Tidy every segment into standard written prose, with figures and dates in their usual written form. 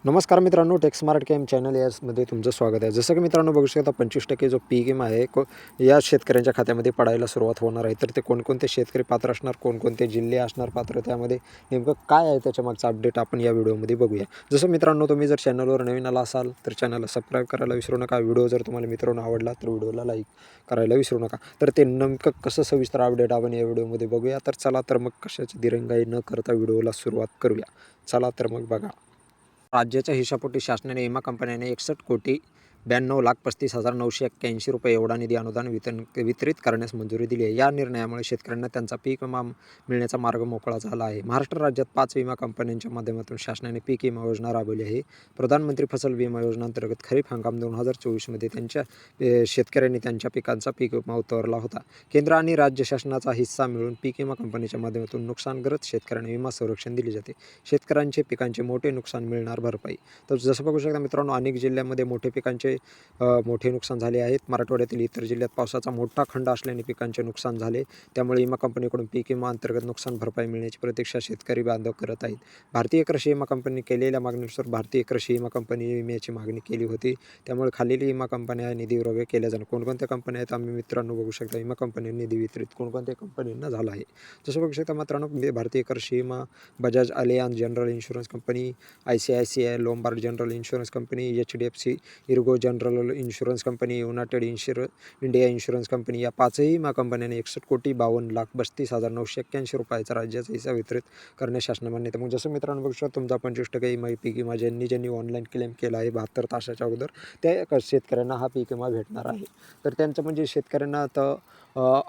नमस्कार मित्रांनो, take smart केम channel यामध्ये तुमचं स्वागत आहे. जसं की मित्रांनो बघू शकता 25% जो पीक विमा आहे या शेतकऱ्यांच्या खात्यामध्ये पडायला सुरुवात होणार आहे. तर ते कोणकोणते शेतकरी पात्र असणार, कोणकोणते जिल्हे असणार पात्र, त्यामध्ये नेमकं काय आहे त्याच्या मागचा अपडेट आपण या व्हिडिओमध्ये बघूया. जसं मित्रांनो तुम्ही जर चॅनलवर नवीन आला असाल तर चॅनलला सबस्क्राईब करायला विसरू नका. व्हिडिओ जर तुम्हाला मित्रांनो आवडला तर व्हिडिओला लाईक करायला विसरू नका. तर ते नेमकं कसं सविस्तर अपडेट आपण या व्हिडिओमध्ये बघूया. तर चला तर मग कशाची दिरंगाई न करता व्हिडिओला सुरुवात करूया. चला तर मग बघा. राज्याच्या हिशापोटी शासनाने विमा कंपन्याने 61,92,35,981 रुपये एवढा निधी अनुदान वितरित करण्यास मंजुरी दिली आहे. या निर्णयामुळे शेतकऱ्यांना त्यांचा पीक विमा मिळण्याचा मार्ग मोकळा झाला आहे. महाराष्ट्र राज्यात 5 विमा कंपन्यांच्या माध्यमातून शासनाने पीक विमा योजना राबवली आहे. प्रधानमंत्री फसल विमा योजना अंतर्गत खरीप हंगाम 2024मध्ये शेतकऱ्यांनी त्यांच्या पिकांचा पीक विमा उतरवला होता. केंद्र आणि राज्य शासनाचा हिस्सा मिळून पीक विमा कंपनीच्या माध्यमातून नुकसानग्रस्त शेतकऱ्यांना विमा संरक्षण दिले जाते. शेतकऱ्यांचे पिकांचे मोठे नुकसान मिळणार भरपाई. तर जसं बघू शकता मित्रांनो, अनेक जिल्ह्यांमध्ये मोठे पिकांचे मोठे नुकसान झाले आहेत. मराठवाड्यातील इतर जिल्ह्यात पावसाचा मोठा खंड असल्याने पिकांचे नुकसान झाले. त्यामुळे विमा कंपनीकडून पीक विमा अंतर्गत नुकसान भरपाई मिळण्याची प्रतीक्षा शेतकरी बांधव करत आहेत. भारतीय कृषी विमा कंपनी केलेल्या मागणीनुसार भारतीय कृषी विमा कंपनी विम्याची मागणी केली होती. त्यामुळे खालील विमा कंपन्या निधी विभाग केल्या जाणार. कोणकोणत्या कंपन्या आहेत आम्ही मित्रांनो बघू शकता. विमा कंपन्यांनी निधी वितरित कोणकोणत्या कंपन्यांना झाला आहे. जसं बघू शकता मित्रांनो, भारतीय कृषी विमा, Bajaj Allianz general insurance company, ICICI Lombard general insurance company, HDFC Ergo general insurance company, united India insurance company या 5ही विमा कंपन्यांनी 61,52,32,981 रुपयाचा राज्याचा हिस्सा वितरित करण्यास शासनाने मान्यता. मग जसं मित्रांनो बघू शकता, तुमचा 25% विमा पीक विमा ज्यांनी ऑनलाईन क्लेम केला आहे 72 तासाच्या अगोदर, त्या शेतकऱ्यांना हा पीक विमा भेटणार आहे. तर त्यांचं म्हणजे शेतकऱ्यांना आता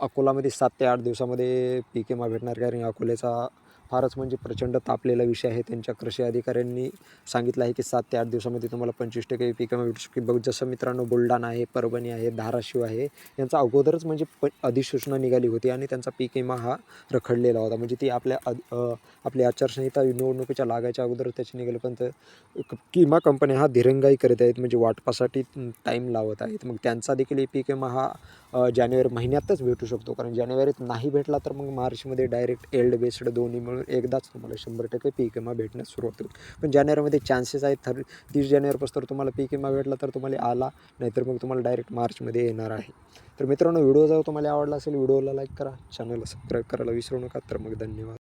अकोलामध्ये 7 ते 8 दिवसामध्ये पीक विमा भेटणार. कारण अकोल्याचा फारच म्हणजे प्रचंड तापलेला विषय आहे. त्यांच्या कृषी अधिकाऱ्यांनी सांगितलं आहे की 7 ते 8 दिवसामध्ये तुम्हाला 25% पीक विमा भेटू शकते. बघ जसं मित्रांनो बुलढाणा आहे, परभणी आहे, धाराशिव आहे, यांचा अगोदरच म्हणजे अधिसूचना निघाली होती आणि त्यांचा पीक विमा हा रखडलेला होता. म्हणजे ती आपली आचारसंहिता निवडणुकीच्या लागायच्या अगोदर त्याची निघाली. पण विमा कंपन्या हा दिरंगाई करत आहेत, म्हणजे वाटपासाठी टाईम लावत आहेत. मग त्यांचा देखील पीक विमा हा जानेवारी महिन्यातच भेटू शकतो. कारण जानेवारीत नाही भेटला तर मग मार्चमध्ये डायरेक्ट एल्ड बेस्ड दोन्ही मिळून एकदाच तुम्हाला 100% पीक विमा भेटण्यास सुरुवात होईल. पण जानेवारीमध्ये चान्सेस आहेत 30 जानेवारीपासून तुम्हाला पीक विमा भेटला तर तुम्हाला आला, नाहीतर मग तुम्हाला डायरेक्ट मार्चमध्ये येणार आहे. तर मित्रांनो, व्हिडिओ जर तुम्हाला आवडला असेल व्हिडिओला लाईक करा, चॅनलला सबस्क्राईब करायला विसरू नका. तर मग धन्यवाद.